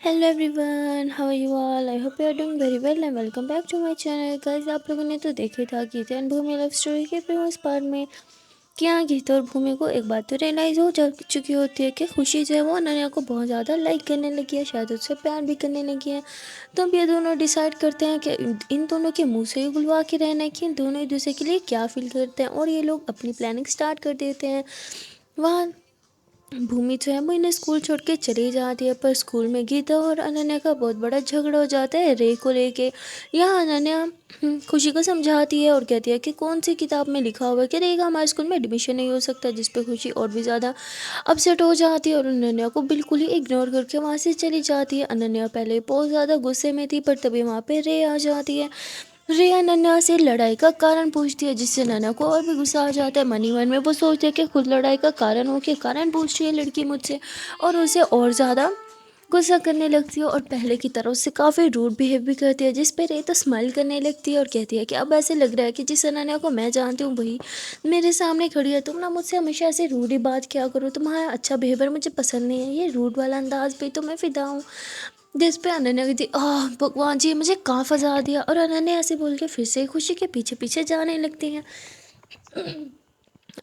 Hello everyone, how are you all? I hope you are doing very well and welcome back to my channel. Guys, आप लोगों ने तो देखा था Geeta and Bhumi love story के previous part में कि यहाँ गीता और भूमि को एक बात तो रियलाइज़ हो जा चुकी होती है कि खुशी जो है वो अनन्या को बहुत ज़्यादा लाइक करने लगी है, शायद उससे प्यार भी करने लगी है। तो अब ये दोनों डिसाइड करते हैं कि इन दोनों के मुँह से ही बुलवा के रहना है कि इन दोनों एक दूसरे के लिए क्या फील करते हैं, और ये लोग अपनी प्लानिंग स्टार्ट कर देते हैं। वहाँ भूमि जो है वो इन्हें स्कूल छोड़ के चली जाती है, पर स्कूल में गीता और अनन्या का बहुत बड़ा झगड़ा हो जाता है रे को लेके। यहाँ अनन्या खुशी को समझाती है और कहती है कि कौन सी किताब में लिखा हुआ है कि रे का हमारे स्कूल में एडमिशन नहीं हो सकता, जिस पे खुशी और भी ज़्यादा अपसेट हो जाती है और अनन्या को बिल्कुल ही इग्नोर करके वहाँ से चली जाती है। अनन्या पहले बहुत ज़्यादा गुस्से में थी, पर तभी वहाँ पे रे आ जाती है। रिया नन्या से लड़ाई का कारण पूछती है, जिससे नन्या को और भी गुस्सा आ जाता है। मन ही मन में वो सोचती है कि खुद लड़ाई का कारण हो के कारण पूछ रही है लड़की मुझसे, और उसे और ज़्यादा गुस्सा करने लगती है और पहले की तरह उससे काफ़ी रूड बिहेव भी करती है, जिस पे रे तो स्माइल करने लगती है और कहती है कि अब ऐसे लग रहा है कि जिस अनन्या को मैं जानती हूँ वही मेरे सामने खड़ी है। तुम ना मुझसे हमेशा ऐसे रूड ही बात किया करो, तुम्हारा अच्छा बिहेवियर मुझे पसंद नहीं है, ये रूड वाला अंदाज भी तो मैं फिदा हूँ। जिस पे अनन्या कहती आह भगवान जी, मुझे कहाँ फंसा दिया, और अनन्या ऐसे बोल के फिर से खुशी के पीछे पीछे जाने लगती हैं।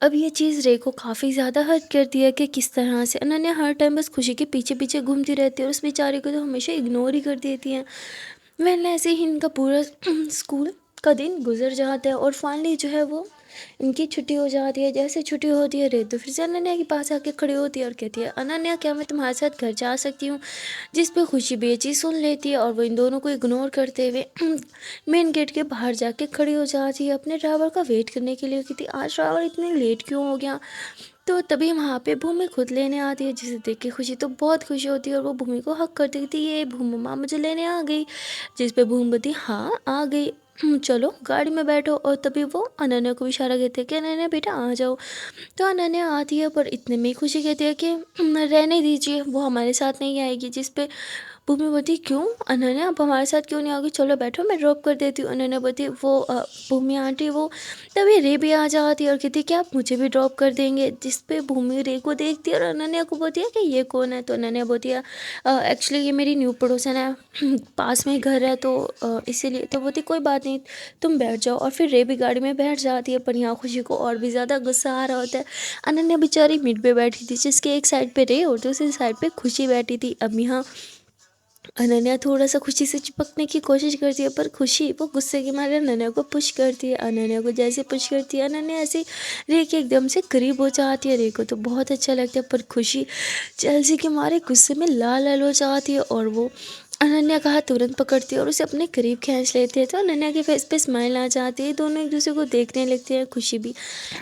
अब ये चीज़ रे को काफ़ी ज़्यादा हर्ट करती है कि किस तरह से अनन्या हर टाइम बस खुशी के पीछे पीछे घूमती रहती है और उस बेचारे को तो हमेशा इग्नोर ही कर देती हैं। वैन ऐसे ही इनका पूरा स्कूल का दिन गुजर जाता है और फाइनली जो है वो इनकी छुट्टी हो जाती है। जैसे छुट्टी होती है रे तो फिर से अनन्या के पास आके खड़ी होती है और कहती है अनन्या, क्या मैं तुम्हारे साथ घर जा सकती हूँ? जिस पे खुशी बेचीज सुन लेती है और वो इन दोनों को इग्नोर करते हुए मेन गेट के बाहर जाके खड़ी हो जाती है अपने ड्राइवर का वेट करने के लिए। कहती आज ड्राइवर इतने लेट क्यों हो गया? तो तभी वहाँ पे भूमि खुद लेने आती है, जिसे देख के खुशी तो बहुत खुशी होती है और वो भूमि को हक करती थी, ये भूमि माँ मुझे लेने आ गई। जिस पे भूमि बोलती हाँ आ गई, चलो गाड़ी में बैठो। और तभी वो अनन्या को इशारा कहते हैं कि अनन्या बेटा आ जाओ। तो अनन्या आती है, पर इतने में ही खुशी कहती है कि रहने दीजिए, वो हमारे साथ नहीं आएगी। जिस पे भूमि बोलती क्यों अनन्या, आप हमारे साथ क्यों नहीं आओगी? चलो बैठो, मैं ड्रॉप कर देती हूँ। अनन्या बोलती वो भूमि आंटी वो। तभी रे भी आ जाती है और कहती क्या आप मुझे भी ड्रॉप कर देंगे? जिस पे भूमि रे को देखती है और अनन्या को बोलती है कि ये कौन है? तो अनन्या बोलती है एक्चुअली ये मेरी न्यू पड़ोसन है, पास में ही घर है, तो इसीलिए। तो बोलती कोई बात नहीं, तुम बैठ जाओ। और फिर रे भी गाड़ी में बैठ जाती है, पर यहाँ खुशी को और भी ज़्यादा गुस्सा आ रहा होता है। अनन्या बेचारी मिड पे बैठी थी, जिसके एक साइड पे रे और दूसरी साइड पे खुशी बैठी थी। अब यहाँ अनन्या थोड़ा सा खुशी से चिपकने की कोशिश करती है, पर खुशी वो गुस्से के मारे अनन्या को पुश करती है। अनन्या को जैसे पुश करती है, अनन्या ऐसे रे के एकदम से करीब हो जाती है। रे को तो बहुत अच्छा लगता है, पर खुशी जल्दी के मारे गुस्से में लाल लाल हो जाती है और वो अनन्या का हाथ तुरंत पकड़ती है और उसे अपने करीब खींच लेती है। तो अनन्या के फेस पे स्माइल आ जाती है, दोनों एक दूसरे को देखने लगते हैं। खुशी भी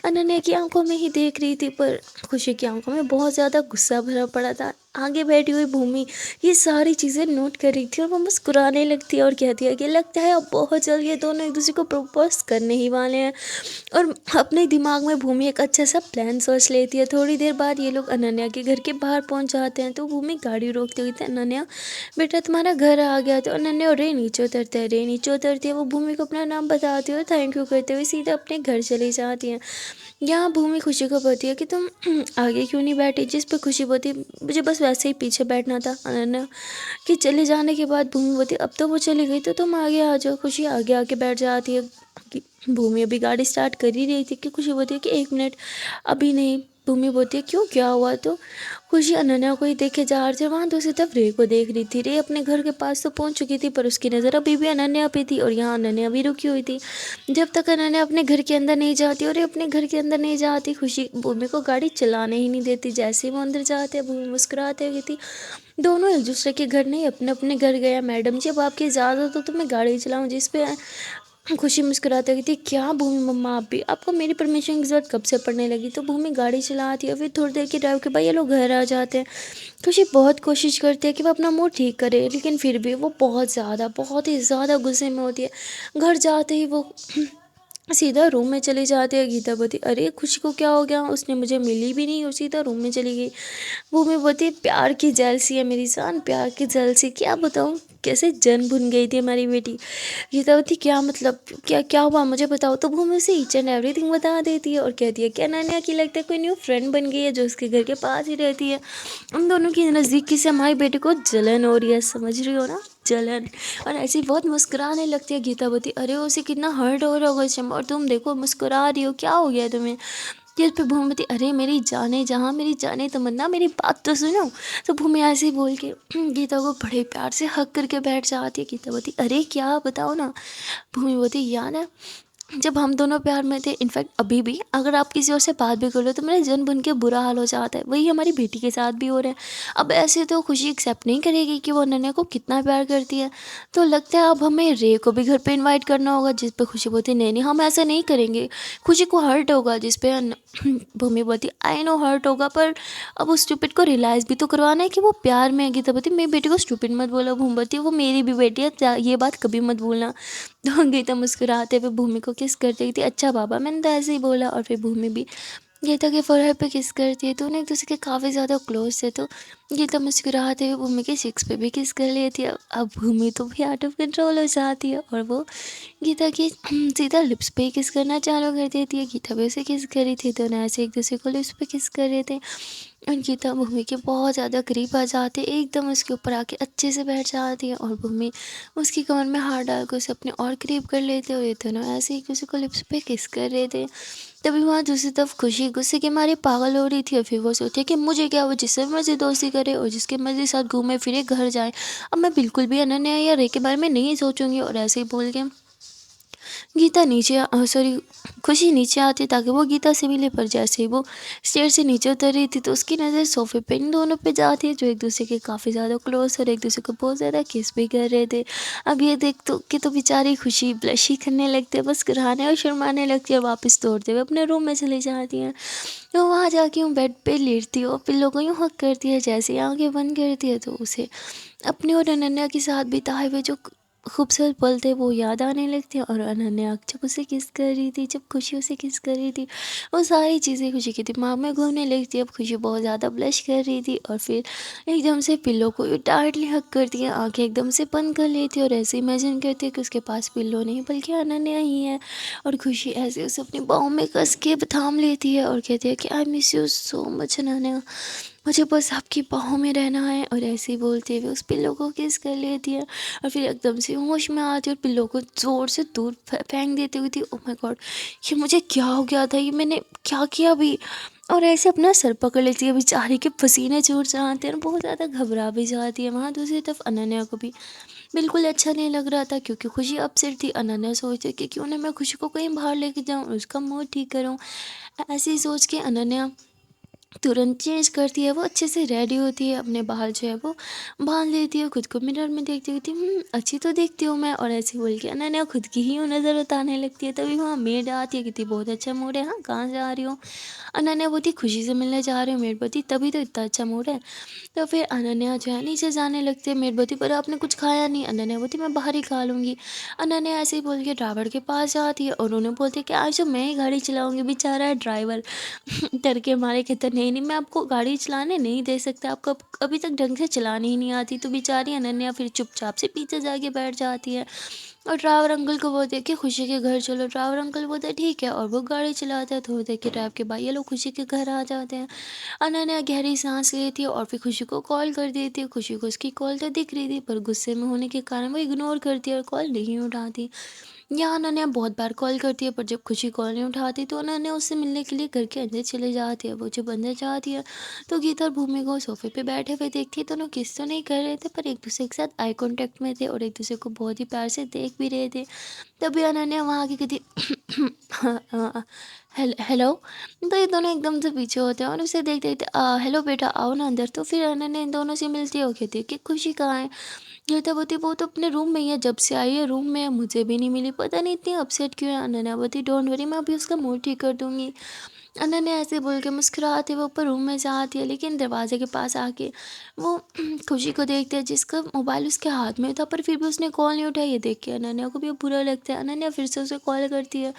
अनन्या की आंखों में ही देख रही थी, पर खुशी की आंखों में बहुत ज़्यादा गुस्सा भरा पड़ा था। आगे बैठी हुई भूमि ये सारी चीज़ें नोट कर रही थी और वो मुस्कुराने लगती है और कहती है कि लगता है अब बहुत जल्द ये दोनों एक दूसरे को प्रपोज करने ही वाले हैं। और अपने दिमाग में भूमि एक अच्छा सा प्लान सोच लेती है। थोड़ी देर बाद ये लोग अनन्या के घर के बाहर पहुंच जाते हैं, तो भूमि गाड़ी रोकते हुए अनन्या बेटा तुम्हारा घर आ गया। तो अनन्या और रे नीचे उतरते हैं। रे नीचे उतरती है, वो भूमि को अपना नाम बताती है और थैंक यू करते हुए सीधा अपने घर चली जाती हैं। यहाँ भूमि खुशी को बोलती है कि तुम आगे क्यों नहीं बैठी? जिस पे खुशी बोलती मुझे बस वैसे ही पीछे बैठना था। अनन्या कि चले जाने के बाद भूमि बोलती अब तो वो चली गई, तो तुम आगे आ जाओ। खुशी आगे आके बैठ जाती है। कि भूमि अभी गाड़ी स्टार्ट कर ही रही थी कि खुशी बोलती है कि एक मिनट अभी नहीं। भूमि बोलती है क्यों, क्या हुआ? तो खुशी अनन्या को ही देखे जा रही थी, वहाँ दूसरी तरफ रे को देख रही थी। रे अपने घर के पास तो पहुँच चुकी थी, पर उसकी नज़र अभी भी अनन्या पे थी और यहाँ अनन्या भी रुकी हुई थी। जब तक अनन्या अपने घर के अंदर नहीं जाती और ये अपने घर के अंदर नहीं जाती, खुशी भूमि को गाड़ी चलाने ही नहीं देती। जैसे ही वो अंदर जाते हैं, भूमि मुस्कुराते हुए थी दोनों एक दूसरे के घर नहीं अपने अपने घर गया। मैडम जी अब आपकी इजाज़त हो तो मैं गाड़ी चलाऊं? जिस पे खुशी मुस्कुराते हुए थी क्या भूमि मम्मा आप भी, आपको मेरी परमिशन की ज़रूरत कब से पड़ने लगी? तो भूमि गाड़ी चलाती है। फिर थोड़ी देर के ड्राइव के बाद ये लोग घर आ जाते हैं। खुशी बहुत कोशिश करती है कि वो अपना मूड ठीक करे, लेकिन फिर भी वो बहुत ही ज़्यादा गुस्से में होती है। घर जाते ही वो सीधा रूम में चली जाती है। गीता बोलती अरे खुशी को क्या हो गया, उसने मुझे मिली भी नहीं और सीधा रूम में चली गई। भूमि बोलती प्यार की जेलसी है मेरी जान, प्यार की जेलसी क्या बताऊँ। कैसे जन भुन गई थी हमारी बेटी। गीतावती क्या मतलब, क्या क्या हुआ मुझे बताओ। तो भूमि उसे ईच एंड एवरीथिंग बता देती है और कहती है कि अनन्या की लगता है कोई न्यू फ्रेंड बन गई है जो उसके घर के पास ही रहती है। उन दोनों की नज़दीकी से हमारी बेटी को जलन हो रही है, समझ रही हो ना, जलन। और ऐसे ही बहुत मुस्कुराने लगती है गीतावती। अरे उसे कितना हर्ट हो रहा होगा इस टाइम, और तुम देखो मुस्कुरा रही हो, क्या हो गया है तुम्हें। कि इस पे भूमिवती, अरे मेरी जाने जहाँ, मेरी जाने तमन्ना, मेरी बात तो सुनो। तो भूमि ऐसे ही बोल के गीता को बड़े प्यार से हक करके बैठ जाती है। गीतावती, अरे क्या बताओ ना। भूमि बोलती, याद है जब हम दोनों प्यार में थे, इनफैक्ट अभी भी अगर आप किसी और से बात भी कर लो तो मेरा जन बन के बुरा हाल हो जाता है। वही हमारी बेटी के साथ भी हो रहा है। अब ऐसे तो खुशी एक्सेप्ट नहीं करेगी कि वो अनन्या को कितना प्यार करती है। तो लगता है अब हमें रे को भी घर पे इनवाइट करना होगा, जिस पे खुशी बोलती नहीं नहीं हम ऐसा नहीं करेंगे, खुशी को हर्ट होगा। जिस पे भूमि बोलती, आई नो हर्ट होगा, पर अब उस स्टूपिड को रियलाइज़ भी तो करवाना है कि वो प्यार में है। गीता बोलती, मेरी बेटी को स्टूपिड मत बोलो। भूमि बोलती, वो मेरी भी बेटी है, ये बात कभी मत भूलना। तो गीता मुस्कुराते हुए भूमि को किस कर रही थी, अच्छा बाबा मैंने तो ऐसे ही बोला। और फिर भूमि भी गीता के फोरहेड पे किस करती है। तो उन्हें एक दूसरे के काफ़ी ज़्यादा क्लोज थे। तो गीता मुस्कुराते हुए भूमि के चिक्स पे भी किस कर लेती है। अब भूमि तो भी आउट ऑफ कंट्रोल हो जाती है और वो गीता की सीधा लिप्स पे ही किस करना चालू कर देती है। गीता भी उसे किस कर रही थी, तो ना ऐसे एक दूसरे को लिप्स पे किस कर रहे थे। और गीता भूमि के बहुत ज़्यादा करीब आ जाती है, एकदम उसके ऊपर आके अच्छे से बैठ जाती है और भूमि उसकी कमर में हाथ डाल कर उसे अपने और करीब कर लेते और ये दोनों ऐसे एक दूसरे को लिप्स पे किस कर रहे थे। तभी वहाँ दूसरी तरफ खुशी गुस्से के मारे पागल हो रही थी और फिर वो सोचे कि मुझे क्या, वो जिससे मर्जी दोस्ती करे और जिसके मर्जी साथ घूमे फिरे घर जाए। अब मैं बिल्कुल भी अनन्या या रे के बारे में नहीं सोचूंगी। और ऐसे ही बोल के गीता नीचे सॉरी खुशी नीचे आती ताकि वो गीता से मिले, पर जैसे ही वो स्टेयर से नीचे उतर रही थी तो उसकी नज़र सोफे पे इन दोनों पे जाती है जो एक दूसरे के काफ़ी ज़्यादा क्लोज और एक दूसरे को बहुत ज़्यादा किस भी कर रहे थे। अब ये देख तो कि तो बेचारी खुशी ब्लश ही करने लगती है, बस कराने और शर्माने लगती है, वापस तोड़ते हुए अपने रूम में चली जाती हैं। तो वहाँ जाके यूँ बेड पे लेटती है और पिल्लों को यूँ हक करती है। जैसे ही आंखें बंद करती है तो उसे अपने और अनन्या के साथ बिताए हुए जो खूबसूरत पल थे वो याद आने लगते हैं। और अनन्या जब उसे किस कर रही थी, जब खुशी उसे किस कर रही थी, वो सारी चीज़ें खुशी के दिमाग में घूमने लगती है। अब खुशी बहुत ज़्यादा ब्लश कर रही थी और फिर एकदम से पिल्लो को टाइटली हक करती है, आंखें एकदम से बंद कर लेती है और ऐसे इमेजिन करती है कि उसके पास पिल्लो नहीं बल्कि अनन्या ही है। और खुशी ऐसे उसे अपनी बाहों में कस के थाम लेती है और कहती है कि I miss you so much Ananya, मुझे बस आपकी बाहों में रहना है। और ऐसे ही बोलते हुए उस पिल्लो को किस कर लेती है और फिर एकदम से होश में आती है और पिल्लो को ज़ोर से दूर फेंक देती हुई थी। ओह माय गॉड, ये मुझे क्या हो गया था, ये मैंने क्या किया अभी। और ऐसे अपना सर पकड़ लेती है, बेचारी के पसीने छूट जाते हैं और बहुत ज़्यादा घबरा भी जाती है। वहाँ दूसरी तरफ अनन्या को भी बिल्कुल अच्छा नहीं लग रहा था क्योंकि खुशी अपसेट थी। अनन्या सोचती कि क्यों ना मैं खुशी को कहीं बाहर लेके जाऊँ और उसका मूड ठीक करूँ। ऐसे ही सोच के अनन्या तुरंत चेंज करती है, वो अच्छे से रेडी होती है, अपने बाल जो है वो बांध लेती है, खुद को मिरर में देखती होती अच्छी तो दिखती हूँ मैं। और ऐसे बोल के अनन्या खुद की ही नज़र उतारने लगती है। तभी वहाँ मेड आती है, कहती बहुत अच्छा मूड है, हाँ कहाँ जा रही हो। अनन्या बोलती खुशी से मिलने जा रही हूँ। मेड बोलती तभी तो इतना अच्छा मूड है। तो फिर अनन्या जो है नीचे जाने लगती है। मेड बोलती पर आपने कुछ खाया नहीं। अनन्या बोलती मैं बाहर ही खा लूँगी। अनन्या ऐसे ही बोल के ड्राइवर के पास जाती है और उन्हें बोलती है कि आज तो मैं ही गाड़ी चलाऊँगी। बेचारा है ड्राइवर डर के मारे कहता नहीं नहीं मैं आपको गाड़ी चलाने नहीं दे सकता, आपको अभी तक ढंग से चलानी ही नहीं आती। तो बेचारी अनन्या फिर चुपचाप से पीछे जाके बैठ जाती है और ड्राइवर अंकल को बोलते हैं कि खुशी के घर चलो। ड्राइवर अंकल बोलते हैं ठीक है और वो गाड़ी चलाता है। थोड़ी देर के ड्राइव के बाद ये लोग खुशी के घर आ जाते हैं। अनन्या गहरी सांस लेती है और फिर खुशी को कॉल कर देती है। खुशी को उसकी कॉल तो दिख रही थी पर गुस्से में होने के कारण वो इग्नोर करती है और कॉल नहीं उठाती। यहाँ अनन्या बहुत बार कॉल करती है पर जब खुशी कॉल नहीं उठाती तो अनन्या उससे मिलने के लिए घर के अंदर चले जाती है। वो जब अंदर जाती है तो गीता और भूमि को सोफे पे बैठे हुए देखती है। दोनों किस तो नहीं कर रहे थे पर एक दूसरे के साथ आई कांटेक्ट में थे और एक दूसरे को बहुत ही प्यार से देख भी रहे थे। तभी अनन्या वहाँ आके कहती हेलो। तो ये दोनों एकदम से पीछे होते हैं और उसे देख देखते हेलो बेटा आओ ना अंदर। तो फिर अनन्या इन दोनों से मिलती है और कहती है कि खुशी कहाँ है। गीतावती वो तो अपने रूम में ही है, जब से आई है रूम में है, मुझे भी नहीं मिली, पता नहीं इतनी अपसेट क्यों है। अनन्यावती डोंट वरी मैं अभी उसका मूड ठीक कर दूंगी। अनन्या ऐसे बोल के मुस्कुराती वो ऊपर रूम में से आती है लेकिन दरवाजे के पास आके वो खुशी को देखते हैं जिसका मोबाइल उसके हाथ में था पर फिर भी उसने कॉल नहीं उठाई। ये देख के अनन्या को भी अब बुरा लगता है। अनन्या फिर से उसे कॉल करती है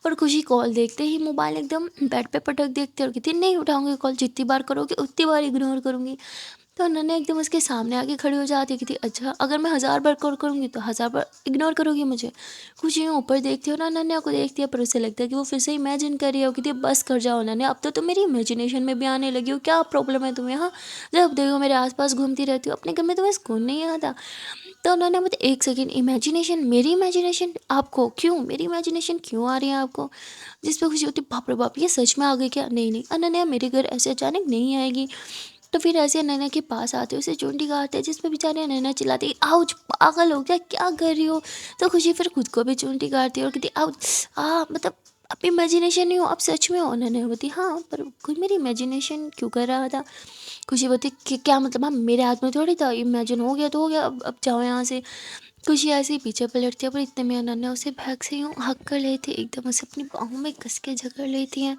पर खुशी कॉल देखते ही मोबाइल एकदम बेड पे पटक देखते है और कहती है नहीं उठाऊंगी कॉल, जितनी बार करोगे उतनी बार इग्नोर करूंगी। तो अनन्या एकदम उसके सामने आके खड़ी हो जाती है, कहती अच्छा अगर मैं 1000 बार कॉल करूँगी तो 1000 बार इग्नोर करोगी मुझे। खुशी यूँ ऊपर देखती है और अनन्या को देखती है, पर उसे लगता है कि वो फिर से इमेजिन कर रही है। वो कहती है बस कर जाओ अनन्या, अब तो तुम मेरी इमेजिनेशन में भी आने लगी हो, क्या प्रॉब्लम है तुम्हें? हाँ, जब देखो मेरे आस-पास घूमती रहती हो, अपने घर में तुम्हें सुकून नहीं आता? तो उन्होंने मुझे एक सेकंड, इमेजिनेशन, मेरी इमेजिनेशन आपको क्यों, मेरी इमेजिनेशन क्यों आ रही है आपको? जिस पे खुशी होती बाप रे बाप, ये सच में आ गई क्या? नहीं नहीं अनन्या मेरे घर ऐसे अचानक नहीं आएगी। तो फिर ऐसे अनन्या के पास आते उसे चुंडी काटते हैं, जिस पे बेचारी अनन्या चिल्लाती आउच, पागल हो क्या कर रही हो? तो खुशी फिर खुद को भी चुंडी काटती है और कहती आउच, मतलब अब इमेजिनेशन नहीं हो, अब सच में हो? अनन्या बोलती हाँ, पर कोई मेरी इमेजिनेशन क्यों कर रहा था? खुशी बोलती कि क्या मतलब? हाँ, मेरे हाथ में थोड़ी था, इमेजिन हो गया तो हो गया, अब जाओ यहाँ से। खुशी ऐसे ही पीछे पलटती है, पर इतने में अनन्या उसे बैग से यूँ हक कर लेती है, एकदम उसे अपनी बाहों में कस के जकड़ लेती है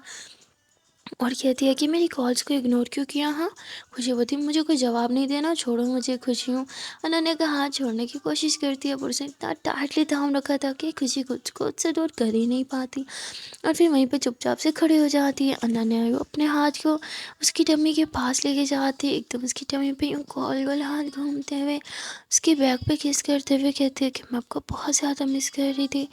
और कहती है कि मेरी कॉल्स को इग्नोर क्यों किया? हाँ, खुशी बोलती मुझे कोई जवाब नहीं देना, छोड़ो मुझे। खुशी हूँ अनन्या का हाथ छोड़ने की कोशिश करती है, पर उसे इतना टाइटली थाम रखा था कि खुशी खुद को उससे दूर कर ही नहीं पाती और फिर वहीं पे चुपचाप से खड़ी हो जाती है। अनन्या यूँ अपने हाथ को उसकी टम्मी के पास लेके जाती है, एकदम उसकी टम्मी पे यूँ गोल गोल हाथ घूमते हुए उसके बैक पे किस करते हुए कहती है कि मैं आपको बहुत ज़्यादा मिस कर रही थी।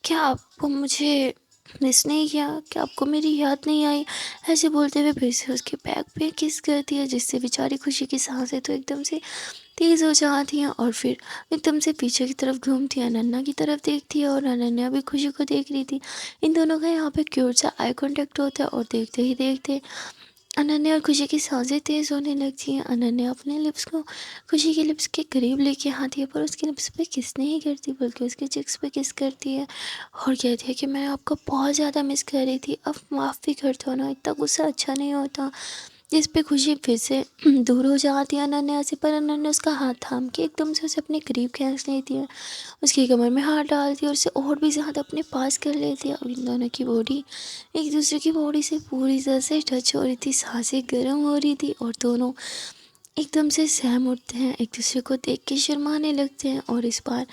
क्या आपको मुझे मिस नहीं किया? क्या आपको मेरी याद नहीं आई? ऐसे बोलते हुए फिर से उसके बैक पे किस करती है, जिससे बेचारी खुशी की सांसें तो एकदम से तेज़ हो जाती हैं और फिर एकदम से पीछे की तरफ घूमती है, अनन्या की तरफ देखती है और अनन्या भी खुशी को देख रही थी। इन दोनों का यहाँ पे क्यूट सा आई कॉन्टैक्ट होता है और देखते ही देखते अनन्या और खुशी की सांसें तेज़ होने लगती हैं। अनन्या अपने लिप्स को खुशी के लिप्स के करीब लेके आती है, पर उसके लिप्स पे किस नहीं करती बल्कि उसके चिक्स पे किस करती है और कहती है कि मैं आपको बहुत ज़्यादा मिस कर रही थी, अब माफ़ भी कर दो ना, इतना गुस्सा अच्छा नहीं होता। जिस पे खुशी फिर से दूर हो जाती है अनन्या से, पर अनन्या उसका हाथ थाम के एकदम से उसे अपने करीब खींच लेती है, उसकी कमर में हाथ डालती है और उसे और भी ज़्यादा अपने पास कर लेती है। और इन दोनों की बॉडी एक दूसरे की बॉडी से पूरी तरह से टच हो रही थी, सांसें गर्म हो रही थी और दोनों एकदम से सहम उठते हैं, एक दूसरे को देख के शर्माने लगते हैं और इस बार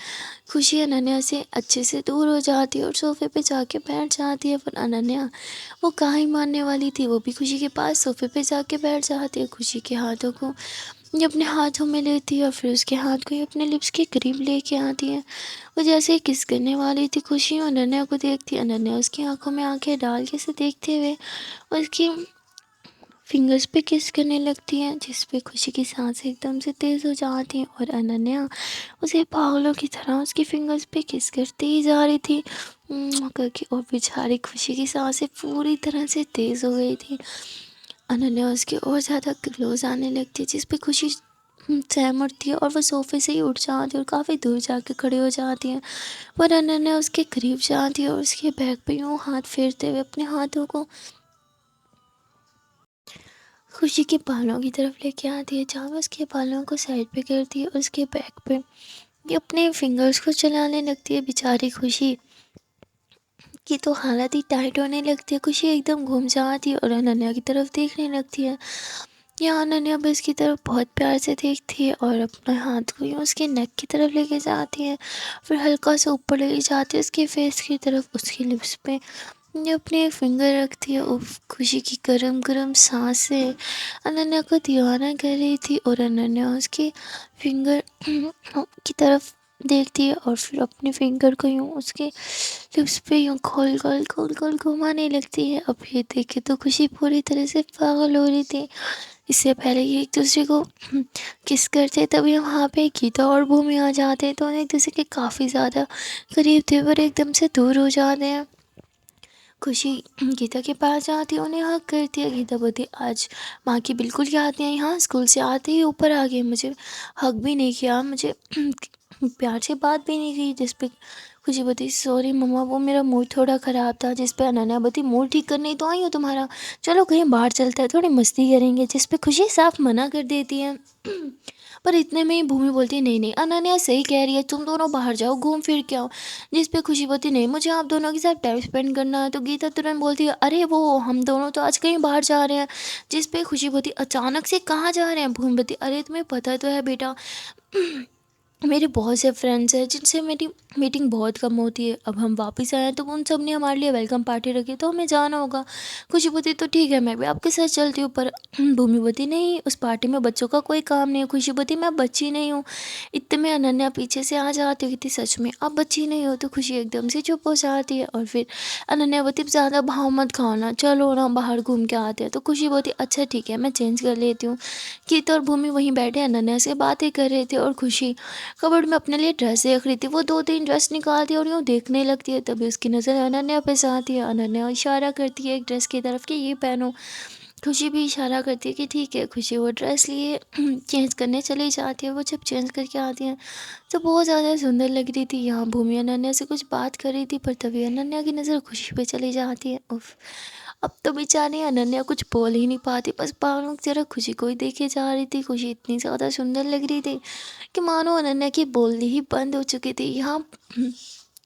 खुशी अनन्या से अच्छे से दूर हो जाती है और सोफे पे जाके बैठ जाती है। पर अनन्या वो कहाँ ही मानने वाली थी, वो भी खुशी के पास सोफे पे जाके बैठ जाती है, खुशी के हाथों को ये अपने हाथों में लेती है और फिर उसके हाथ को ये अपने लिप्स के करीब लेके आती है। वो जैसे ही किस करने वाली थी, खुशी अनन्या को देखती, अनन्या उसकी आंखों में आंखें डाल के से देखते हुए उसकी फिंगर्स पे किस करने लगती हैं, जिस पे खुशी की सांसें एकदम से तेज़ हो जाती हैं और अनन्या उसे पागलों की तरह उसकी फिंगर्स पे किस करती ही जा रही थी करके, और बेचारी खुशी की सांसें पूरी तरह से तेज़ हो गई थी। अनन्या उसके और ज़्यादा क्लोज आने लगती है, जिस पे खुशी सहम उठती है और वो सोफे से ही उठ जाती है और काफ़ी दूर जाके खड़ी हो जाती है। पर अनन्या उसके करीब जाती है और उसके बैक पे यूँ हाथ फेरते हुए अपने हाथों को खुशी के बालों की तरफ लेके आती है, जहाँ वो उसके बालों को साइड पे करती है और उसके बैक पे ये अपने फिंगर्स को चलाने लगती है। बेचारी खुशी की तो हालत ही टाइट होने लगती है, खुशी एकदम घूम जाती है और अनन्या की तरफ देखने लगती है। यहाँ अनन्या बस की तरफ बहुत प्यार से देखती है और अपने हाथ को यूँ उसके नेक की तरफ लेके जाती है, फिर हल्का सा ऊपर लेके जाती है उसके फेस की तरफ, उसके लिप्स पे ये अपने फिंगर रखती है। उफ, खुशी की गरम गरम सांसें अनन्या को दीवाना कर रही थी और अनन्या उसके फिंगर की तरफ देखती है और फिर अपने फिंगर को यूँ उसके लिप्स पे यूँ गोल गोल गोल गोल घुमाने लगती है। अब ये देखे तो खुशी पूरी तरह से पागल हो रही थी। इससे पहले ये एक दूसरे को किस करते, तभी वहाँ पे गीता और भूमि आ जाते, तो उन्हें एक दूसरे के काफ़ी ज़्यादा करीब थे पर एकदम से दूर हो जाते हैं। खुशी गीता के पास जाती है, उन्हें हक करती है। गीता बोलती आज माँ की बिल्कुल याद नहीं आई, हाँ स्कूल से आते ही ऊपर आ गए, मुझे हक भी नहीं किया, मुझे प्यार से बात भी नहीं की। जिस पे खुशी बोलती सॉरी मम्मा, वो मेरा मूड थोड़ा ख़राब था। जिस पे अनन्या बोलती मूड ठीक करने ही तो आई हो तुम्हारा, चलो कहीं बाहर चलते हैं, थोड़ी मस्ती करेंगे। जिस पे खुशी साफ मना कर देती है। पर इतने में ही भूमि बोलती है नहीं नहीं अनन्या सही कह रही है, तुम दोनों बाहर जाओ घूम फिर के आओ। जिस पे खुशी बोलती नहीं, मुझे आप दोनों के साथ टाइम स्पेंड करना है। तो गीता तुरंत बोलती है अरे वो हम दोनों तो आज कहीं बाहर जा रहे हैं। जिस पे खुशी बोलती अचानक से कहाँ जा रहे हैं? भूमि बोलती अरे तुम्हें पता तो है बेटा, मेरे बहुत से फ्रेंड्स हैं जिनसे मेरी मीटिंग बहुत कम होती है। अब हम वापस आए हैं तो उन सब ने हमारे लिए वेलकम पार्टी रखी तो हमें जाना होगा। खुशीबूती तो ठीक है, मैं भी आपके साथ चलती हूँ, पर भूमिबती नहीं, उस पार्टी में बच्चों का कोई काम नहीं है। खुशीबूती, मैं बच्ची नहीं हूँ। इतने में अनन्या पीछे से आ जाती है, कहती सच में आप बच्ची नहीं हो? तो खुशी एकदम से चुप हो जाती है और फिर अनन्या बोती ज़्यादा भाव मत खाओ ना, चलो ना बाहर घूम के आते हैं। तो खुशी बोती अच्छा ठीक है, मैं चेंज कर लेती हूँ। गीता और भूमि वहीं बैठे अनन्या से बातें कर रहे थे और खुशी कबर्ड में अपने लिए ड्रेस देख रही थी। वो 2-3 ड्रेस निकालती है और यूँ देखने लगती है, तभी उसकी नज़र अनन्या पे जाती है। अनन्या इशारा करती है एक ड्रेस की तरफ कि ये पहनो। खुशी भी इशारा करती है कि ठीक है। खुशी वो ड्रेस लिए चेंज करने चली जाती है। वो जब चेंज करके आती है तो बहुत ज़्यादा सुंदर लग रही थी। यहाँ भूमि अनन्या से कुछ बात कर रही थी, पर तभी अनन्या की नज़र खुशी पे चली जाती है। उफ, अब तो बेचारी अनन्या कुछ बोल ही नहीं पाती, बस बालों की तरह खुशी को ही देखे जा रही थी। खुशी इतनी ज़्यादा सुंदर लग रही थी कि मानो अनन्या की बोलनी ही बंद हो चुकी थी। यहाँ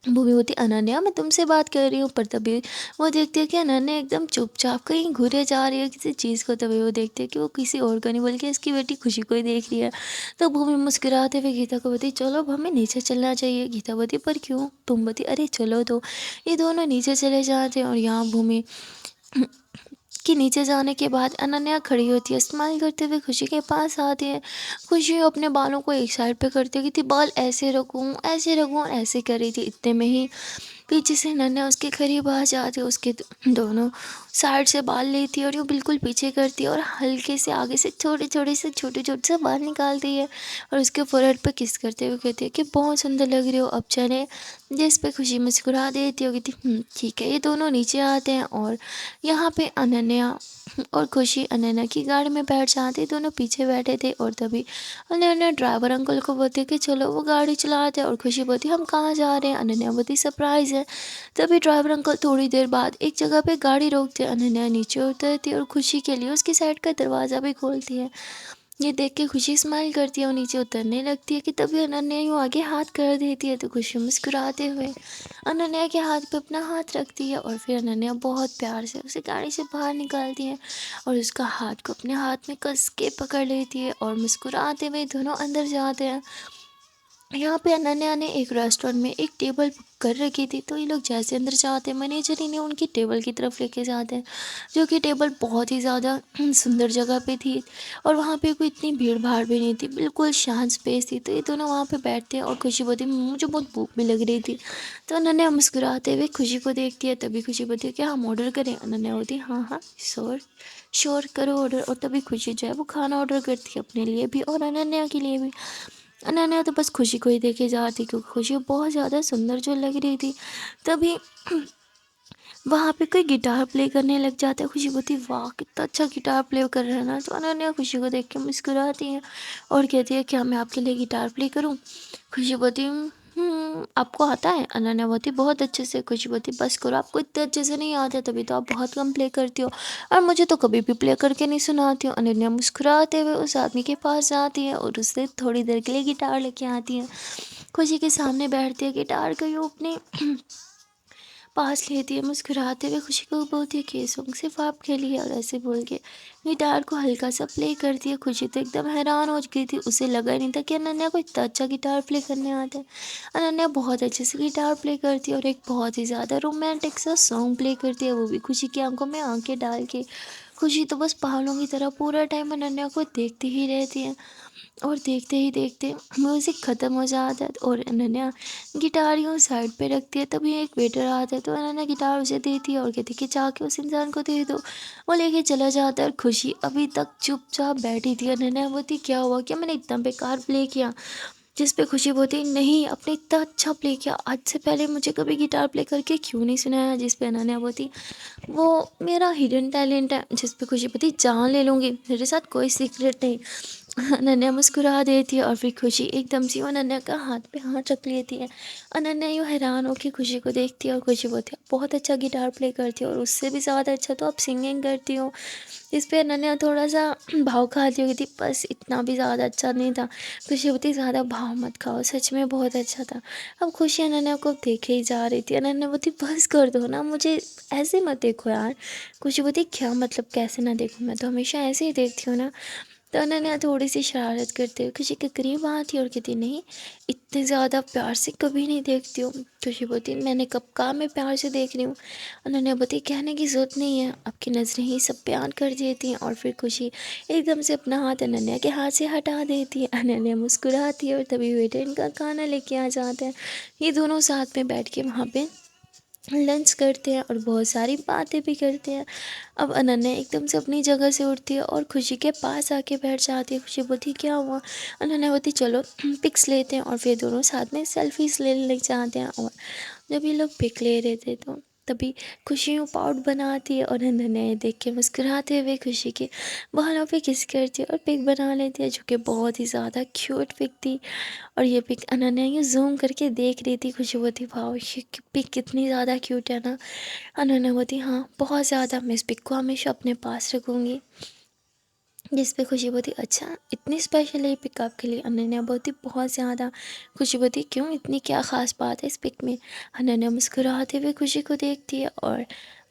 भूमि होती अनन्या, मैं तुमसे बात कर रही हूँ, पर तभी वो देखती है कि अनन्या एकदम चुपचाप कहीं घूरे जा रही है किसी चीज़ को। तभी वो देखते हैं कि वो किसी और को नहीं बल्कि इसकी बेटी खुशी को ही देख रही है। तो भूमि मुस्कुराते हुए गीता को बोती चलो अब हमें नीचे चलना चाहिए। गीता बोती पर क्यों? तुम बोती अरे चलो। तो ये दोनों नीचे चले जाते हैं और यहाँ भूमि कि नीचे जाने के बाद अनन्या खड़ी होती है, स्माइल करते हुए खुशी के पास आती है। खुशी अपने बालों को एक साइड पे करती है कि थी बाल ऐसे रखूं ऐसे रखूं, ऐसे कर रही थी। इतने में ही पीछे से अनन्या उसके करीब आ जाती है, उसके दोनों साइड से बाल लेती है और यूँ बिल्कुल पीछे करती है और हल्के से आगे से छोटे छोटे से बाल निकालती है और उसके फोrehead पे किस करते हुए कहती है कि बहुत सुंदर लग रही हो, अब चले। जिस पे खुशी मुस्कुरा देती होगी थी ठीक है। ये दोनों नीचे आते हैं और यहाँ पे अनन्या और खुशी अनन्या की गाड़ी में बैठ जाते, दोनों पीछे बैठे थे। और तभी अनन्या ड्राइवर अंकल को बोलती कि चलो वो गाड़ी चलाते हैं और खुशी बोलती हम कहाँ जा रहे हैं? अनन्या बोलती सरप्राइज़ है। तभी ड्राइवर अंकल थोड़ी देर बाद एक जगह पे गाड़ी रोकते, अनन्या नीचे उतरती और खुशी के लिए उसकी साइड का दरवाज़ा भी खोलती है। ये देख के खुशी स्माइल करती है और नीचे उतरने लगती है कि तभी अनन्या यूँ आगे हाथ कर देती है। तो खुशी मुस्कुराते हुए अनन्या के हाथ पे अपना हाथ रखती है और फिर अनन्या बहुत प्यार से उसे गाड़ी से बाहर निकालती है और उसका हाथ को अपने हाथ में कस के पकड़ लेती है और मुस्कुराते हुए दोनों अंदर जाते हैं। यहाँ पे अनन्या ने एक रेस्टोरेंट में एक टेबल बुक कर रखी थी, तो ये लोग जैसे अंदर जाते हैं मैनेजर इन्हें उनकी टेबल की तरफ लेके जाते हैं, जो कि टेबल बहुत ही ज़्यादा सुंदर जगह पे थी और वहाँ पे कोई इतनी भीड़ भाड़ भी नहीं थी, बिल्कुल शांत स्पेस थी। तो ये दोनों वहाँ पे बैठते हैं और खुशी बोलती मुझे बहुत भूख भी लग रही थी। तो अनन्या मुस्कुराते हुए खुशी को देखती है, तभी खुशी बोलती है क्या हम ऑर्डर करें? अनन्या बोलती है हाँ हाँ श्योर श्योर करो ऑर्डर। और तभी खुशी जो है वो खाना ऑर्डर करती है अपने लिए भी और अनन्या के लिए भी। अनन्या तो बस खुशी को ही देखे जा रही थी क्योंकि खुशी बहुत ज़्यादा सुंदर जो लग रही थी। तभी वहाँ पे कोई गिटार प्ले करने लग जाता है। खुशी बोलती वाह कितना अच्छा गिटार प्ले कर रहा है ना। तो अनन्या खुशी को देख के मुस्कुराती है और कहती है क्या मैं आपके लिए गिटार प्ले करूँ? खुशी बोलती आपको आता है? अनन्या बोलती बहुत अच्छे से। खुशी बोलती बस करो, आपको इतने अच्छे से नहीं आता, तभी तो आप बहुत कम प्ले करती हो और मुझे तो कभी भी प्ले करके नहीं सुनाती हो। अनन्या मुस्कुराते हुए उस आदमी के पास जाती है और उससे थोड़ी देर के लिए गिटार लेके आती है। खुशी के सामने बैठती है, गिटार को यूँ अपने पास लेती है, मुस्कुराते हुए खुशी को बोलती है कि ये सॉन्ग सिर्फ आपके लिए। और ऐसे बोल के गिटार को हल्का सा प्ले करती है। खुशी तो एकदम हैरान हो गई थी, उसे लगा ही नहीं था कि अनन्या को इतना अच्छा गिटार प्ले करने आता है। अनन्या बहुत अच्छे से गिटार प्ले करती है और एक बहुत ही ज़्यादा रोमांटिक सा सॉन्ग प्ले करती है, वो भी खुशी की आंखों में आंखें डाल के। खुशी तो बस पहाड़ों की तरह पूरा टाइम अनन्या को देखती ही रहती है और देखते ही देखते म्यूज़िक ख़त्म हो जाता है और अनन्या गिटार यूँ साइड पे रखती है। तभी एक वेटर आता है तो अनन्या गिटार उसे देती है और कहती है कि जाके उस इंसान को दे दो। वो लेके चला जाता है और खुशी अभी तक चुपचाप बैठी थी। अनन्या बोलती क्या हुआ, क्या मैंने इतना बेकार प्ले किया? जिस पे खुशी बोलती नहीं आपने इतना अच्छा प्ले किया, आज से पहले मुझे कभी गिटार प्ले करके क्यों नहीं सुनाया? जिस पे अनन्या बोलती वो मेरा हिडन टैलेंट है। जिस पे खुशी बोलती जान ले लूँगी, मेरे साथ कोई सीक्रेट नहीं। अनन्या मुस्कुरा देती है और फिर खुशी एकदम से अनन्या का हाथ पे हाथ रख लेती है। अनन्या यूँ हैरान होकर खुशी को देखती है और खुशी बोलती है बहुत अच्छा गिटार प्ले करती हो और उससे भी ज़्यादा अच्छा तो आप सिंगिंग करती हो। इस पे अनन्या थोड़ा सा भाव खाती हुई थी, बस इतना भी ज़्यादा अच्छा नहीं था। खुशी बोलती ज़्यादा भाव मत खाओ, सच में बहुत अच्छा था। अब खुशी अनन्या को देखे ही जा रही थी। अनन्या बोलती बस कर दो ना, मुझे ऐसे मत देखो यार। खुशी बोलती क्या मतलब कैसे ना देखूँ, मैं तो हमेशा ऐसे ही देखती हूँ ना। तो अनन्या थोड़ी-सी शरारत करते हुए खुशी के करीब आती है और कहती है, नहीं, इतने ज़्यादा प्यार से कभी नहीं देखती हूँ। खुशी बोलती है, मैंने कब कहा मैं प्यार से देख रही हूँ? अनन्या बोलती है, कहने की ज़रूरत नहीं है, आपकी नज़रें ही सब बयान कर देती हैं। और फिर खुशी एकदम से अपना हाथ अनन्या के हाथ से हटा देती है। अनन्या मुस्कुराती है और तभी वेटर इनका खाना लेके आ जाता है। ये दोनों साथ में बैठ के वहाँ पे लंच करते हैं और बहुत सारी बातें भी करते हैं। अब अनन्या एकदम से अपनी जगह से उठती है और खुशी के पास आके बैठ जाती है। खुशी बोलती है, क्या हुआ? अनन्या बोलती, चलो पिक्स लेते हैं। और फिर दोनों साथ में सेल्फीज लेने लग जाते हैं। और जब ये लोग पिक ले रहे थे तो तभी खुशी पाउट बनाती है और अनन्या ये देख के मुस्कुराते हुए खुशी के बालों पे किस करती है और पिक बना लेती है, जो कि बहुत ही ज़्यादा क्यूट पिक थी। और ये पिक अनन्या यूँ ज़ूम करके देख रही थी। खुशी होती, वाओ, ये पिक कितनी ज़्यादा क्यूट है ना। अनन्या होती, हाँ बहुत ज़्यादा, मैं इस पिक को हमेशा अपने पास रखूँगी। जिस पे खुशी होती, अच्छा इतनी स्पेशल है ये पिक आपके लिए? अनन्या बोलती, बहुत ज़्यादा। खुशी होती, क्यों, इतनी क्या ख़ास बात है इस पिक में? अनन्या मुस्कुराते हुए खुशी को देखती है और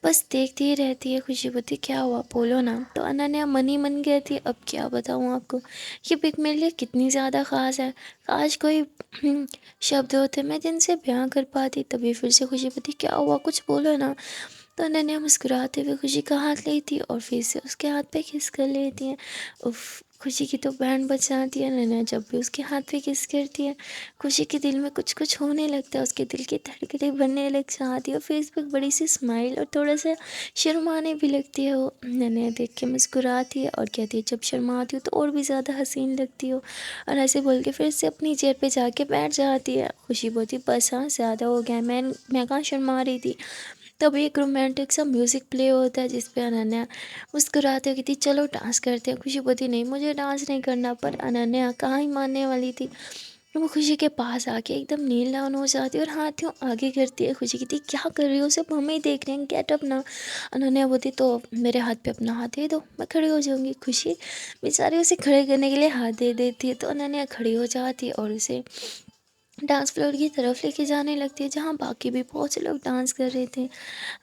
बस देखती ही रहती है। खुशी होती, क्या हुआ, बोलो ना। तो अनन्या मन ही मन कहती है, अब क्या बताऊँ आपको, ये पिक मेरे लिए कितनी ज़्यादा ख़ास है, काश कोई शब्द होते मैं जिनसे बयां कर पाती। तभी फिर से खुशी होती, क्या हुआ, कुछ बोलो ना। तो अनन्या मुस्कुराते हुए खुशी का हाथ लेती है और फिर से उसके हाथ पे किस कर लेती है। उफ, खुशी की तो बैंड बज जाती है। अनन्या जब भी उसके हाथ पे किस करती है, खुशी के दिल में कुछ कुछ होने लगता है, उसके दिल की धड़कनें बनने लग जाती है और फेस पे बड़ी सी स्माइल और थोड़ा सा शर्माने भी लगती है। वो अनन्या देख के मुस्कुराती है और कहती है, जब शर्माती हो तो और भी ज़्यादा हसीन लगती हो। और ऐसे बोल के फिर से अपनी चेयर पे जाके बैठ जाती है। खुशी बोलती, बस हाँ, ज़्यादा हो गया, मैं कहाँ शर्मा रही थी। तब एक रोमांटिक सा म्यूज़िक प्ले होता है जिस पे अनन्या मुस्कुराते हुए कहती, चलो डांस करते हैं। खुशी बोलती, नहीं, मुझे डांस नहीं करना। पर अनन्या कहाँ ही मानने वाली थी। वो खुशी के पास आके एकदम नील डाउन हो जाती है और हाथ यूँ आगे करती है। खुशी कहती, क्या कर रही हो, सब हमें ही देख रहे हैं, गेट अप ना। अनन्या बोलती, तो मेरे हाथ पे अपना हाथ दे दो, मैं खड़ी हो जाऊंगी। खुशी बेचारी उसे खड़े करने के लिए हाथ दे देती है। तो अनन्या खड़ी हो जाती है और उसे डांस फ्लोर की तरफ लेके जाने लगती है, जहाँ बाकी भी बहुत से लोग डांस कर रहे थे।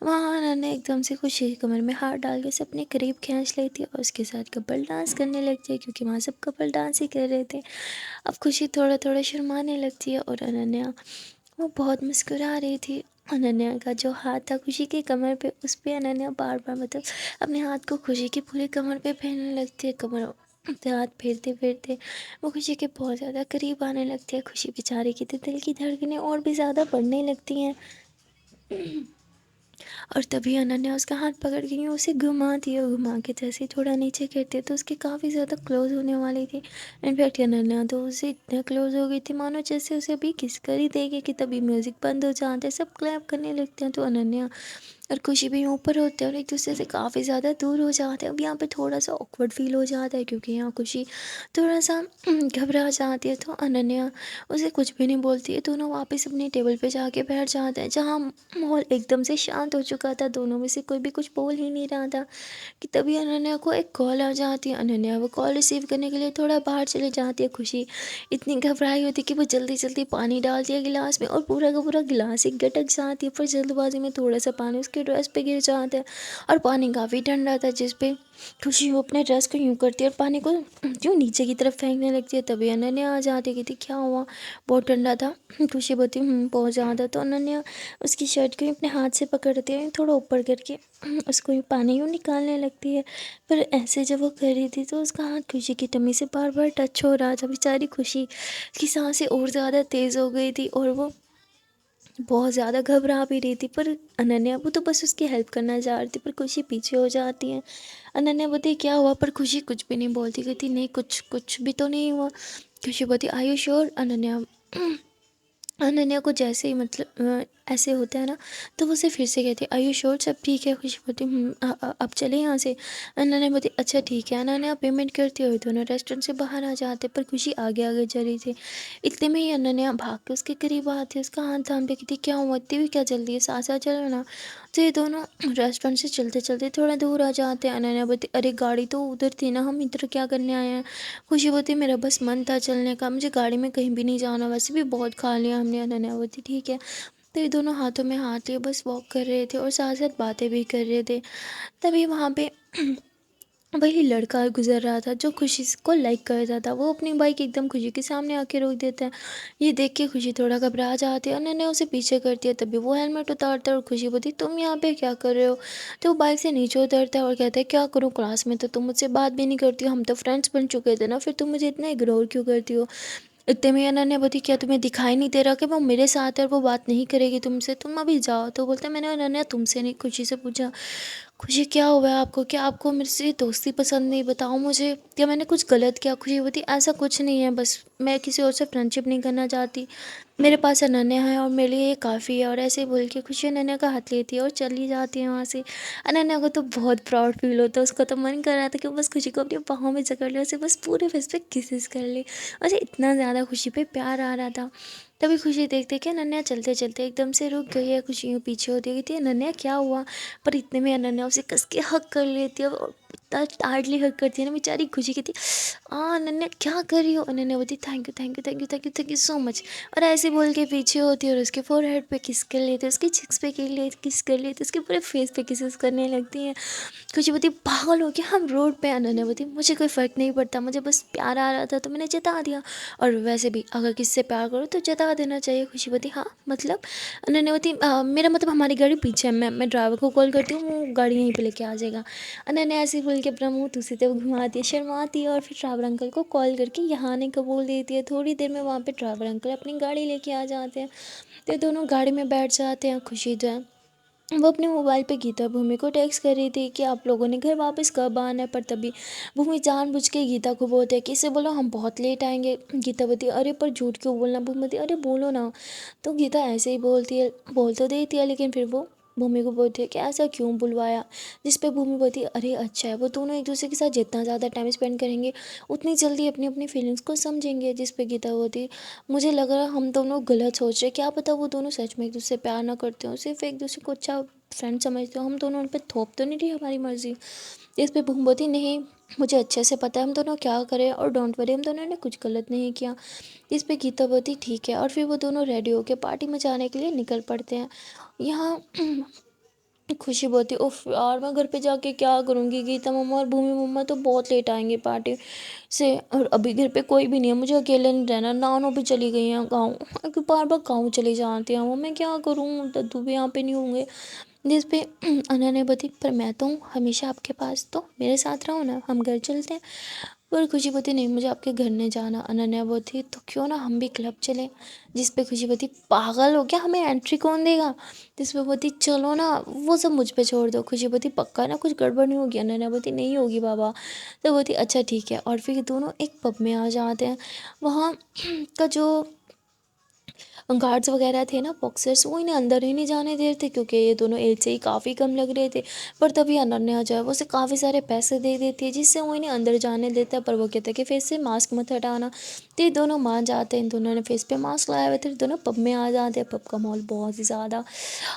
वहाँ अनन्या एकदम से खुशी की कमर में हाथ डाल के उसे अपने करीब खींच लेती है और उसके साथ कपल डांस करने लगती है, क्योंकि वहाँ सब कपल डांस ही कर रहे थे। अब खुशी थोड़ा थोड़ा शर्माने लगती है और अनन्या वो बहुत मुस्कुरा रही थी। अनन्या का जो हाथ था खुशी की कमर पे, उस पे अनन्या बार बार मतलब अपने हाथ को खुशी की पूरी कमर पे फेरने लगती है। कमर पे हाथ फेरते फेरते वो खुशी के बहुत ज़्यादा करीब आने लगती है। खुशी बेचारी की तो दिल की धड़कनें और भी ज़्यादा बढ़ने लगती हैं। और तभी अनन्या उसका हाथ पकड़ के यूँ उसे घुमाती है, घुमा के जैसे ही थोड़ा नीचे करती है तो उसके काफ़ी ज़्यादा क्लोज होने वाली थी। इनफैक्ट अनन्या तो उससे इतना क्लोज हो गई थी मानो जैसे उसे अभी किस कर ही देगी, कि तभी म्यूज़िक बंद हो जाता है, सब क्लैप करने लगते हैं। तो अनन्या और खुशी भी ऊपर होते हैं और एक दूसरे से काफ़ी ज़्यादा दूर हो जाते हैं। अब यहाँ पे थोड़ा सा ऑकवर्ड फील हो जाता है, क्योंकि यहाँ खुशी थोड़ा सा घबरा जाती है। तो अनन्या उसे कुछ भी नहीं बोलती है। दोनों वापस अपनी टेबल पे जाके बैठ जाते हैं, जहाँ माहौल एकदम से शांत हो चुका था। दोनों में से कोई भी कुछ बोल ही नहीं रहा था कि तभी अनन्या को एक कॉल आ जाती है। अनन्या वो कॉल रिसीव करने के लिए थोड़ा बाहर चले जाती है। खुशी इतनी घबराई होती कि वो जल्दी जल्दी पानी डालती है गिलास में और पूरा का पूरा गिलास ही गटक जाती है। फिर जल्दबाजी में थोड़ा सा पानी उसके ड्रेस पे गिर जाता है और पानी काफ़ी ठंडा था, जिस पे खुशी वो अपने ड्रेस को यूँ करती है और पानी को यूँ नीचे की तरफ फेंकने लगती है। तभी अनन्या आ जाती है, कहती, क्या हुआ, बहुत ठंडा था? खुशी बोलती, बहुत ज़्यादा। तो अनन्या उसकी शर्ट को यूँ अपने हाथ से पकड़ती है, थोड़ा ऊपर करके उसको यूँ पानी यूँ निकालने लगती है। पर ऐसे जब वो कर रही थी तो उसका हाथ खुशी की टमी से बार बार टच हो रहा था। बेचारी खुशी की सांसें और ज़्यादा तेज़ हो गई थी और वो बहुत ज़्यादा घबरा भी रही थी। पर अनन्या वो तो बस उसकी हेल्प करना चाह रही थी, पर खुशी पीछे हो जाती है। अनन्या बोलती, क्या हुआ? पर खुशी कुछ भी नहीं बोलती, कहती, नहीं, कुछ कुछ भी तो नहीं हुआ। खुशी बोलती, are you sure? Ananya Ananya को जैसे ही मतलब ऐसे होता है ना, तो वो उसे फिर से कहती है, आर यू श्योर सब ठीक है? खुशी बोलती, अब चले यहाँ से। अनन्या बोलती, अच्छा ठीक है। अनन्या पेमेंट करती हुई दोनों रेस्टोरेंट से बाहर आ जाते, पर खुशी आगे आगे चल रही थी। इतने में ही अनन्या भाग के उसके करीब आती है, उसका हाथ थाम के कहती, क्या हुआ, इतनी भी क्या जल्दी है, साथ साथ चलो ना। तो ये दोनों रेस्टोरेंट से चलते चलते थोड़ा दूर आ जाते हैं। अनन्या बोलती, अरे गाड़ी तो उधर थी ना, हम इधर क्या करने आए हैं? खुशी बोलती, मेरा बस मन था चलने का, मुझे गाड़ी में कहीं भी नहीं जाना, वैसे भी बहुत खा लिया हमने। अनन्या बोलती, ठीक है। तो ये दोनों हाथों में हाथ लिए बस वॉक कर रहे थे और साथ साथ बातें भी कर रहे थे। तभी वहाँ पे वही लड़का गुजर रहा था जो खुशी को लाइक करता था, वो अपनी बाइक एकदम खुशी के सामने आके रोक देता है। ये देख के खुशी थोड़ा घबरा जाती है, उन्होंने उसे पीछे करती है। तभी वो हेलमेट उतारता है और खुशी बोलती, तुम यहाँ पे क्या कर रहे हो? तो वो बाइक से नीचे उतरता है और कहता है, क्या करूँ, क्लास में तो तुम मुझसे बात भी नहीं करती हो, हम तो फ्रेंड्स बन चुके थे ना, फिर तुम मुझे इतना इग्नोर क्यों करती हो? इतने में अनन्या बोली, क्या तुम्हें दिखाई नहीं दे रहा कि वो मेरे साथ है और वो बात नहीं करेगी तुमसे, तुम अभी जाओ। तो बोलते, मैंने अनन्या तुमसे नहीं, खुशी से पूछा, खुशी क्या हुआ है आपको, क्या आपको मेरे से दोस्ती पसंद नहीं, बताओ मुझे, क्या मैंने कुछ गलत किया? खुशी बोलती, ऐसा कुछ नहीं है, बस मैं किसी और से फ्रेंडशिप नहीं करना चाहती, मेरे पास अनन्या है और मेरे लिए ये काफ़ी है। और ऐसे ही बोल के खुशी अनन्या का हाथ लेती है और चली जाती है वहाँ से। अनन्या को तो बहुत प्राउड फील होता है, उसका तो मन कर रहा था कि वो बस खुशी को अपनी बाहों में जकड़ ले, उसे बस पूरे फेस पे किसेस कर ले, उसे इतना ज़्यादा खुशी पे प्यार आ रहा था। तभी खुशी देखते कि अनन्या चलते चलते एकदम से रुक गई है, खुशी यूँ पीछे होती है, कहती है, अनन्या क्या हुआ? पर इतने में अनन्या उसे कस के हक कर लेती है और इतना टाइटली हक करती है ना, बेचारी खुशी कहती, अनन्या क्या कर रही हो? अनन्या बोलती, thank you thank you thank you thank you thank you so much. और ऐसे बोल के पीछे होती है और उसके फोरहेड पे किस कर लेते, उसकी चिक्स पे किस कर लेते, उसके पूरे फेस पे किसेस करने लगती हैं। खुशी बोलती, पागल हो गया, हम रोड पे। अनन्या बोलती, मुझे कोई फ़र्क नहीं पड़ता, मुझे बस प्यार आ रहा था तो मैंने जता दिया, और वैसे भी अगर किसी से प्यार करो तो जता देना चाहिए। खुशी बोलती, हाँ मतलब? अनन्या बोलती, मेरा मतलब हमारी गाड़ी पीछे है, मैं ड्राइवर को कॉल करती हूँ, वो गाड़ी यहीं पे लेके आ जाएगा। अनन्या ऐसे ही बोल के अपना मुँह दूसरी तरफ घुमाती है, शर्माती है और फिर ड्राइवर अंकल को कॉल करके यहाँ आने का बोल देती है। थोड़ी देर में वहाँ पे ड्राइवर अंकल अपनी गाड़ी लेके आ जाते हैं, तो दोनों गाड़ी में बैठ जाते हैं। खुशी जो है वो अपने मोबाइल पे गीता भूमि को टेक्स्ट कर रही थी कि आप लोगों ने घर वापस कब आना है, पर तभी भूमि जानबूझ के गीता को बोलते हैं कि इसे बोलो हम बहुत लेट आएंगे। गीता बोलती है, अरे पर झूठ क्यों बोलना? भूमि बोलती है, अरे बोलो ना। तो गीता ऐसे ही बोलती है, बोल तो देती है, लेकिन फिर वो भूमि को बोलती है कि ऐसा क्यों बुलवाया, जिस पे भूमि बोलती है, अरे अच्छा है, वो दोनों एक दूसरे के साथ जितना ज़्यादा टाइम स्पेंड करेंगे उतनी जल्दी अपनी अपनी फीलिंग्स को समझेंगे। जिस पे गीता होती है, मुझे लग रहा है हम दोनों गलत सोच रहे हैं, क्या पता वो दोनों सच में एक दूसरे से प्यार ना करते हो, सिर्फ एक दूसरे को अच्छा फ्रेंड समझते हो, हम दोनों उन पे थोप तो नहीं रही हमारी मर्जी। इस पे भूमवती, नहीं मुझे अच्छे से पता है हम दोनों क्या करें, और डोंट वरी हम दोनों ने कुछ गलत नहीं किया। इस पे गीतावती, ठीक है। और फिर वो दोनों रेडी होकर पार्टी में जाने के लिए निकल पड़ते हैं। यहाँ खुशी बोलती, उफ यार मैं घर पे जाके क्या करूँगी, गीता मम्मा और भूमि मम्मा तो बहुत लेट आएंगे पार्टी से, और अभी घर पे कोई भी नहीं है, मुझे अकेले नहीं रहना, नानो भी चली गई हैं गाँव, बार बार गाँव चली जाती हैं वो, मैं क्या करूँ, दद्दू भी यहाँ पे नहीं होंगे। जिस पे अनन्या बोती, पर मैं तो हूँ हमेशा आपके पास, तो मेरे साथ रहो ना, हम घर चलते हैं। पर खुशी बोती, नहीं मुझे आपके घर नहीं जाना। अनन्या बोती, तो क्यों ना हम भी क्लब चले। जिस पे खुशी बोती, पागल हो क्या, हमें एंट्री कौन देगा? जिस पे बोती, चलो ना, वो सब मुझ पे छोड़ दो। खुशी बोती, पक्का ना, कुछ गड़बड़ नहीं होगी? अनन्या बोती, नहीं होगी बाबा। तो बोती, अच्छा ठीक है। और फिर दोनों एक पब में आ जाते हैं। वहाँ का जो गार्ड्स वगैरह थे ना, बॉक्सर्स, वो इन्हें अंदर ही नहीं जाने दे रहे थे, क्योंकि ये दोनों एज से ही काफ़ी कम लग रहे थे। पर तभी अनन्या जो है वो उसे काफ़ी सारे पैसे दे देती है, जिससे वो इन्हें अंदर जाने देता है। पर वो कहता है कि फेस से मास्क मत हटाना। तो ये दोनों मान जाते हैं, इन दोनों ने फेस पे मास्क लगाए हुए थे, दोनों पब में आ जाते हैं। पब का माहौल बहुत ही ज़्यादा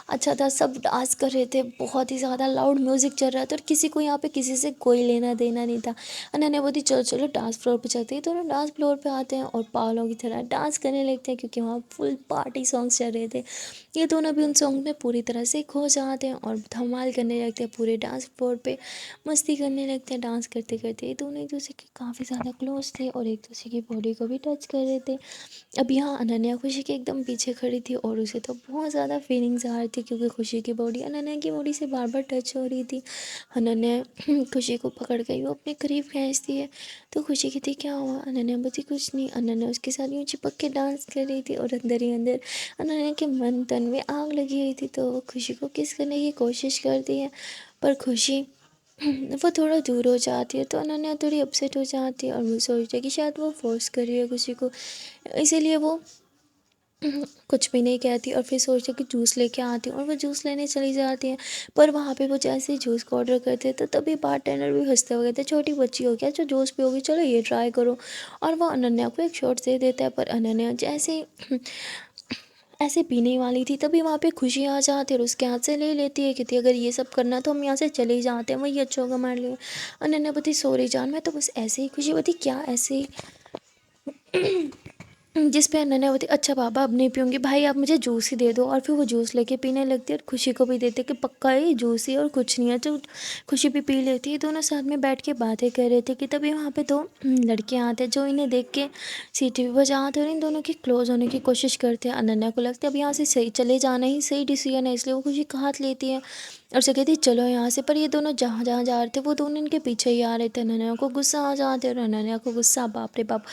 अच्छा था, सब डांस कर रहे थे, बहुत ही ज़्यादा लाउड म्यूज़िक चल रहा था, और किसी को यहाँ पे किसी से कोई लेना देना नहीं था। अनन्या बोली, चलो चलो डांस फ्लोर पे चलते हैं। दोनों डांस फ्लोर पे आते हैं और पागलों की तरह डांस करने लगते हैं, क्योंकि वहाँ फुल पार्टी सॉन्ग्स चल रहे थे। ये दोनों भी उन सॉन्ग में पूरी तरह से खो जाते हैं और धमाल करने लगते हैं पूरे डांस फ्लोर पे, मस्ती करने लगते हैं डांस करते करते। ये दोनों एक दूसरे के काफ़ी ज़्यादा क्लोज थे और एक दूसरे की बॉडी को भी टच कर रहे थे। अब यहाँ अनन्या खुशी के एकदम पीछे खड़ी थी और उसे तो बहुत ज़्यादा फीलिंग्स आ रही थी, क्योंकि खुशी की बॉडी अनन्या की बॉडी से बार बार टच हो रही थी। अनन्या खुशी को पकड़ गई, वो अपने करीब खींचती है। तो खुशी कहती, क्या हुआ? अनन्या बोलती, कुछ नहीं। अनन्या उसके साथ यूँ चिपक के डांस कर रही थी और अंदर ही अंदर अनन्या के मन तन में आग लगी हुई थी। तो वो खुशी को किस करने की कोशिश करती है, पर खुशी वो थोड़ा दूर हो जाती है, तो अनन्या थोड़ी अपसेट हो जाती है और वो सोचती है कि शायद वो फोर्स कर रही है खुशी को, इसीलिए वो कुछ भी नहीं कहती और फिर सोचती है कि जूस लेके आती हूँ, और वो जूस लेने चली जाती है। पर वहाँ पे वो जैसे ही जूस का ऑर्डर करते हैं, तो तभी बारटेंडर भी हंसते हुए कहते, छोटी बच्ची हो क्या जो जूस पियोगी, चलो ये ट्राई करो। और वो अनन्या को एक शॉट दे देता है, पर अनन्या जैसे ही ऐसे पीने वाली थी, तभी वहाँ पे खुशी आ जाती है और उसके हाथ से ले लेती है, कहती अगर ये सब करना तो हम यहाँ से चले ही जाते हैं, वही अच्छा होगा हमारे लिए। अनन्या बोती, सॉरी जान, मैं तो बस ऐसे ही। खुशी बोती, क्या ऐसे ही? जिस पे अनन्या बोलती अच्छा पापा अब नहीं पीऊँगी, भाई आप मुझे जूस ही दे दो, और फिर वो जूस लेके पीने लगती है और खुशी को भी देते कि पक्का ये जूस ही और कुछ नहीं है, तो खुशी भी पी लेती है। दोनों साथ में बैठ के बातें कर रहे थे कि तभी वहाँ पे 2 लड़कियाँ आते हैं जो इन्हें देख के सीटी भी बजाते और इन दोनों की क्लोज़ होने की कोशिश करते हैं। अनन्या को लगता है अब यहाँ से सही चले जाना ही सही डिसीजन है, इसलिए वो खुशी का हाथ लेती है और उसे कहती है चलो यहाँ से। पर ये दोनों जहाँ जहाँ जा रहे थे वो दोनों इनके पीछे ही आ रहे थे। अनन्या को गुस्सा आ जाते और अनन्या को गुस्सा बाप रे बाप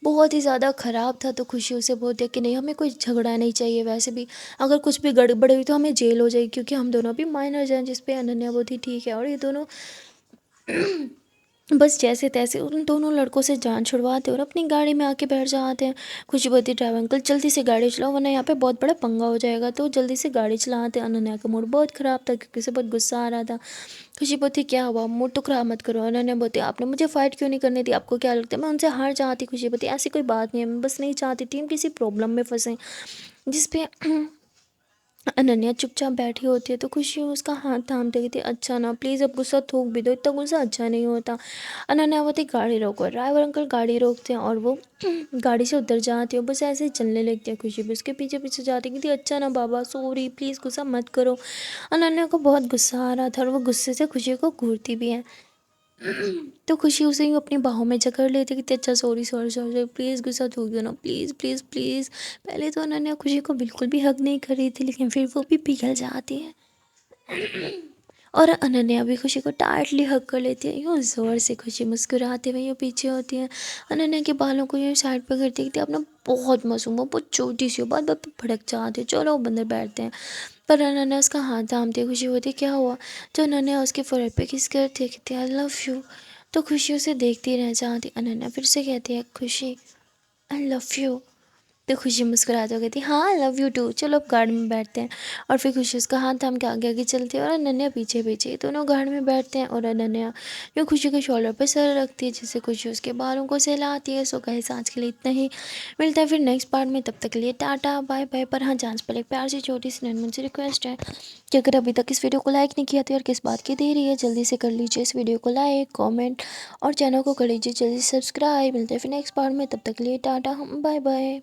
बहुत ही ज़्यादा ख़राब था। तो खुशी उसे बोलती है कि नहीं हमें कोई झगड़ा नहीं चाहिए, वैसे भी अगर कुछ भी गड़बड़ हुई तो हमें जेल हो जाएगी क्योंकि हम दोनों भी माइनर्स हैं। जिस पे अनन्या बोलती ठीक है, और ये दोनों बस जैसे तैसे उन दोनों लड़कों से जान छुड़वाते और अपनी गाड़ी में आके बैठ जाते हैं। खुशी बोलती ड्राइवर अंकल जल्दी से गाड़ी चलाओ वरना यहाँ पे बहुत बड़ा पंगा हो जाएगा। तो जल्दी से गाड़ी चलाते हैं। अनन्या का मूड बहुत ख़राब था क्योंकि उसे बहुत गुस्सा आ रहा था। खुशी बोलती क्या हुआ, मूड तो ख़राब मत करो। अनन्या बोलती आपने मुझे फ़ाइट क्यों नहीं करने दी, आपको क्या लगता है मैं उनसे हार जाती। खुशी बोलती ऐसी कोई बात नहीं है, मैं बस नहीं चाहती थी हम किसी प्रॉब्लम में फंसें। जिस पे अनन्या चुपचाप बैठी होती है तो खुशी उसका हाथ थामते कहती है अच्छा ना प्लीज़ अब गुस्सा थूक भी दो, इतना गुस्सा अच्छा नहीं होता। अनन्या बोलती गाड़ी रोको, ड्राइवर अंकल गाड़ी रोकते हैं और वो गाड़ी से उतर जाती है, बस ऐसे ही चलने लगती है। खुशी भी उसके पीछे पीछे जाती कहती अच्छा ना बाबा सॉरी प्लीज़ गुस्सा मत करो। अनन्या को बहुत गुस्सा आ रहा था और वो गुस्से से खुशी को घूरती भी है। तो खुशी उसे यूँ अपनी बाहों में जकड़ लेती कि अच्छा सॉरी सॉरी सॉरी प्लीज़ गुस्सा थूक दो ना प्लीज़ प्लीज़ प्लीज़। पहले तो अनन्या खुशी को बिल्कुल भी हक नहीं कर रही थी लेकिन फिर वो भी पिघल जाती है और अनन्या भी खुशी को टाइटली हक कर लेती है। यूँ ज़ोर से खुशी मुस्कुराते हुए यूँ पीछे होती है। अनन्या के बालों को यूँ साइड पर करती थी अपना बहुत मासूम हो, बहुत छोटी सी हो, बात बात पर भड़क जाते हो, चलो अंदर बैठते हैं। पर अनन्या उसका हाथ थामती है। खुशी होती क्या हुआ, तो अनन्या उसके फोrehead पे किस करती है, कहती है आई लव यू। तो खुशी उसे देखती रह जाती। अनन्या फिर से कहती है खुशी आई लव यू। तो खुशी मुस्कुराते हुए कहती हाँ आई लव यू टू, चलो अब गाड़ी में बैठते हैं। और फिर खुशी उसका हाथ थाम के आगे आगे चलती है और अनन्या पीछे पीछे, दोनों गाड़ी में बैठते हैं और अनन्या यूँ खुशी के शोल्डर पर सर रखती है जिससे खुशी उसके बालों को सहलाती है। सो कहे आज के लिए इतना ही, मिलता है फिर नेक्स्ट पार्ट में, तब तक के लिए टाटा बाय बाय। पर हाँ जांच पर एक प्यार से छोटी सी नन्ही मुझसे रिक्वेस्ट है कि अगर अभी तक इस वीडियो को लाइक नहीं किया तो यार किस बात की देरी है, जल्दी से कर लीजिए इस वीडियो को लाइक कॉमेंट और चैनल को कर लीजिए जल्दी सब्सक्राइब। मिलते हैं फिर नेक्स्ट पार्ट में, तब तक के लिए टाटा बाय बाय।